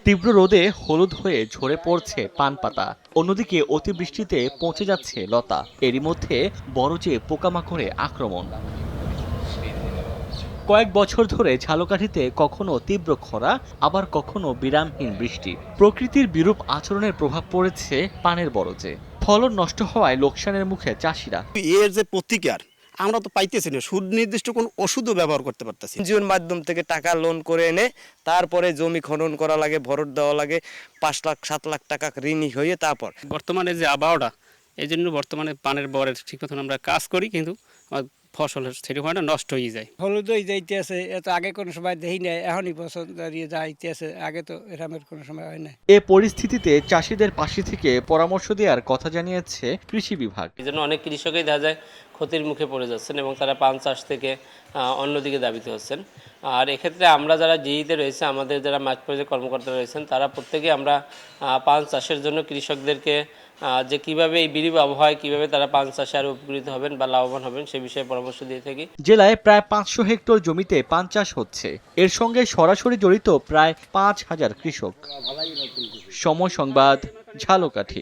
তীব্র রোদে হলুদ হয়ে ঝরে পড়ছে পান পাতা, অন্যদিকে অতিবৃষ্টিতে পচে যাচ্ছে লতা। এরই মধ্যে বড় যে পোকামাকড়ে আক্রমণ। কয়েক বছর ধরে ঝালকাঠিতে কখনো তীব্র খরা, আবার কখনো বিরামহীন বৃষ্টি। প্রকৃতির বিরূপ আচরণের প্রভাব পড়েছে পানের বরজে। ফলন নষ্ট হওয়ায় লোকসানের মুখে চাষিরা। এর যে প্রতিকার আমরা তো পাইতেছি না, সুনির্দিষ্ট কোন ওষুধও ব্যবহার করতে পারতেছি না। এনজিওর মাধ্যম থেকে টাকা লোন করে এনে তারপরে জমি খনন করা লাগে, ভরট দেওয়া লাগে, 5 লাখ 7 লাখ টাকা ঋণ হয়ে তারপর। বর্তমানে যে আবহাওয়াটা, এই জন্য বর্তমানে পানের বরের ঠিক মতন আমরা কাজ করি, কিন্তু আমার ফসলের সেটি হয় না, নষ্ট হয়ে যায়। হলুদ হয়ে যাইতে আছে, এত আগে কোনো সময় দেখি নাই, এখনই বছর দাঁড়িয়ে যাইতে আছে, আগে তো এরকমের কোনো সময় হয় না। এ পরিস্থিতিতে চাষিদের পাশে থেকে পরামর্শ দেওয়ার কথা জানিয়েছে কৃষি বিভাগ। এই জন্য অনেক কৃষকই দেখা যায় ক্ষতির মুখে পড়ে যাচ্ছেন এবং তারা পান চাষ থেকে অন্যদিকে দাবিত হচ্ছেন। আর এক্ষেত্রে আমরা যারা জিইতে রয়েছে, আমাদের যারা মাঠ পর্যায়ে কর্মকর্তা রয়েছেন, তারা প্রত্যেকে আমরা পান চাষের জন্য কৃষকদেরকে যে কিভাবে এই বিরূপ আবহাওয়ায় কিভাবে তারা পান চাষে আরো উপকৃত হবেন বা লাভবান হবেন সে বিষয়ে পরামর্শ দিয়ে থাকি। জেলায় প্রায় 500 হেক্টর জমিতে পান চাষ হচ্ছে। এর সঙ্গে সরাসরি জড়িত প্রায় 5000 কৃষক। সময় সংবাদ, ঝালকাঠি।